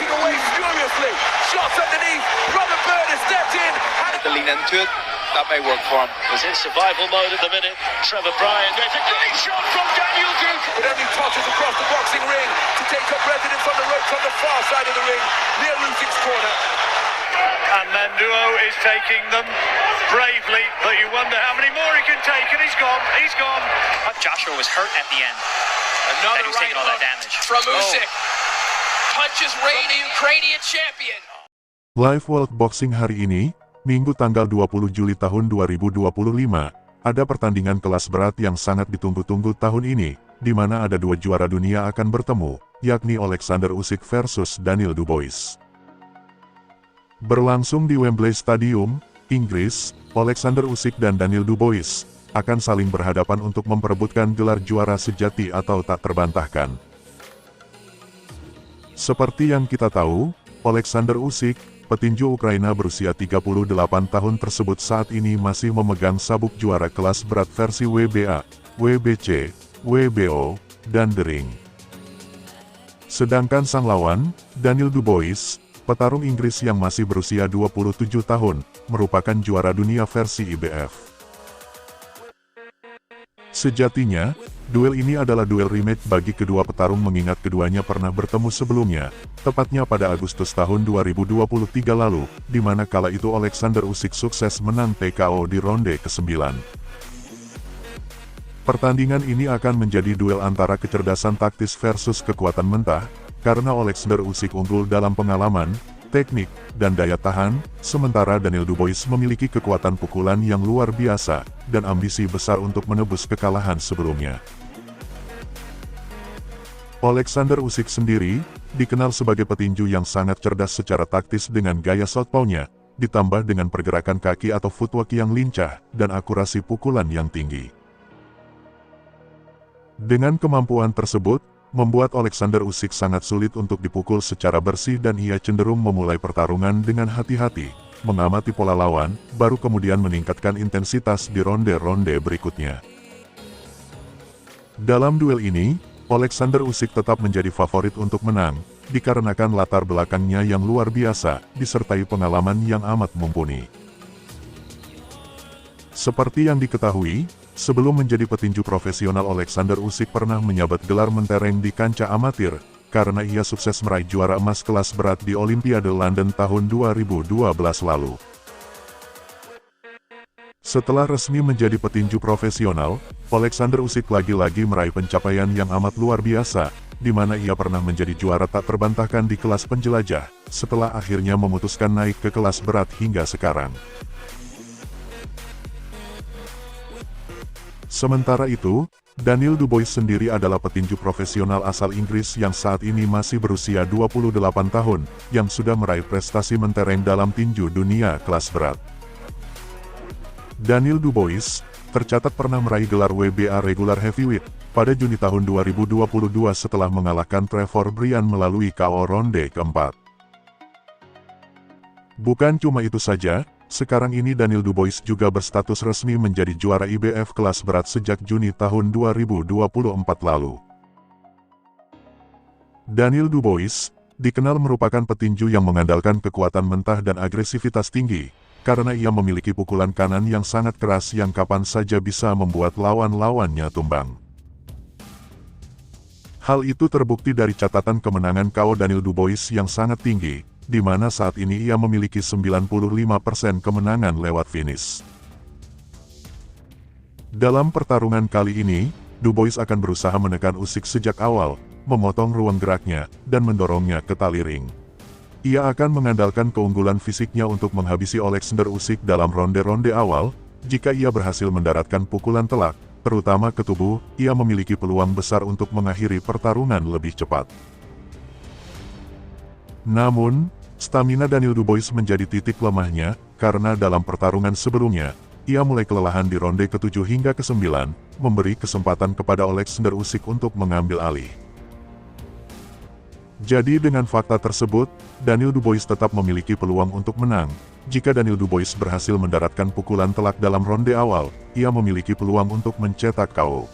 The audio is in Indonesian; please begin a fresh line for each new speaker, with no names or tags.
backing away furiously. Shots underneath. Robert Bird has stepped in.
To lean into it, that may work for him.
He's in survival mode at the minute. Trevor Bryan, there's a great shot from Daniel Duke.
It only totters across the boxing ring to take up residence on the ropes on the far side of the ring, near Usyk's corner.
And Manduo is taking them bravely, but you wonder how many more he can take, and he's gone.
Joshua was hurt at the end.
Another
He's
right
taking all that
hook
damage.
from Usyk. Punches reigning Ukrainian champion.
Live World Boxing hari ini, Minggu tanggal 20 Juli tahun 2025, ada pertandingan kelas berat yang sangat ditunggu-tunggu tahun ini, di mana ada dua juara dunia akan bertemu, yakni Alexander Usyk versus Daniel Dubois. Berlangsung di Wembley Stadium, Inggris, Alexander Usyk dan Daniel Dubois akan saling berhadapan untuk memperebutkan gelar juara sejati atau tak terbantahkan. Seperti yang kita tahu, Alexander Usyk, petinju Ukraina berusia 38 tahun tersebut saat ini masih memegang sabuk juara kelas berat versi WBA, WBC, WBO, dan The Ring. Sedangkan sang lawan, Daniel Dubois, petarung Inggris yang masih berusia 27 tahun, merupakan juara dunia versi IBF. Sejatinya, duel ini adalah duel rematch bagi kedua petarung mengingat keduanya pernah bertemu sebelumnya, tepatnya pada Agustus tahun 2023 lalu, di mana kala itu Alexander Usyk sukses menang TKO di ronde ke-9. Pertandingan ini akan menjadi duel antara kecerdasan taktis versus kekuatan mentah, karena Alexander Usyk unggul dalam pengalaman, teknik, dan daya tahan, sementara Daniel Dubois memiliki kekuatan pukulan yang luar biasa, dan ambisi besar untuk menebus kekalahan sebelumnya. Alexander Usyk sendiri, dikenal sebagai petinju yang sangat cerdas secara taktis dengan gaya southpaw-nya, ditambah dengan pergerakan kaki atau footwork yang lincah, dan akurasi pukulan yang tinggi. Dengan kemampuan tersebut, membuat Alexander Usyk sangat sulit untuk dipukul secara bersih dan ia cenderung memulai pertarungan dengan hati-hati, mengamati pola lawan, baru kemudian meningkatkan intensitas di ronde-ronde berikutnya. Dalam duel ini, Alexander Usyk tetap menjadi favorit untuk menang, dikarenakan latar belakangnya yang luar biasa, disertai pengalaman yang amat mumpuni. Seperti yang diketahui, sebelum menjadi petinju profesional Alexander Usyk pernah menyabat gelar mentereng di kancah amatir, karena ia sukses meraih juara emas kelas berat di Olimpiade London tahun 2012 lalu. Setelah resmi menjadi petinju profesional, Alexander Usyk lagi-lagi meraih pencapaian yang amat luar biasa, di mana ia pernah menjadi juara tak terbantahkan di kelas penjelajah, setelah akhirnya memutuskan naik ke kelas berat hingga sekarang. Sementara itu, Daniel Dubois sendiri adalah petinju profesional asal Inggris yang saat ini masih berusia 28 tahun, yang sudah meraih prestasi mentereng dalam tinju dunia kelas berat. Daniel Dubois, tercatat pernah meraih gelar WBA regular heavyweight, pada Juni tahun 2022 setelah mengalahkan Trevor Bryan melalui KO ronde keempat. Bukan cuma itu saja, sekarang ini Daniel Dubois juga berstatus resmi menjadi juara IBF kelas berat sejak Juni tahun 2024 lalu. Daniel Dubois, dikenal merupakan petinju yang mengandalkan kekuatan mentah dan agresivitas tinggi, karena ia memiliki pukulan kanan yang sangat keras yang kapan saja bisa membuat lawan-lawannya tumbang. Hal itu terbukti dari catatan kemenangan KO Daniel Dubois yang sangat tinggi, di mana saat ini ia memiliki 95% kemenangan lewat finish. Dalam pertarungan kali ini, Dubois akan berusaha menekan Usyk sejak awal, memotong ruang geraknya, dan mendorongnya ke tali ring. Ia akan mengandalkan keunggulan fisiknya untuk menghabisi Alexander Usyk dalam ronde-ronde awal. Jika ia berhasil mendaratkan pukulan telak, terutama ke tubuh, ia memiliki peluang besar untuk mengakhiri pertarungan lebih cepat. Namun, stamina Daniel Dubois menjadi titik lemahnya, karena dalam pertarungan sebelumnya, ia mulai kelelahan di ronde ke-7 hingga ke-9, memberi kesempatan kepada Alexander Usyk untuk mengambil alih. Jadi dengan fakta tersebut, Daniel Dubois tetap memiliki peluang untuk menang. Jika Daniel Dubois berhasil mendaratkan pukulan telak dalam ronde awal, ia memiliki peluang untuk mencetak KO.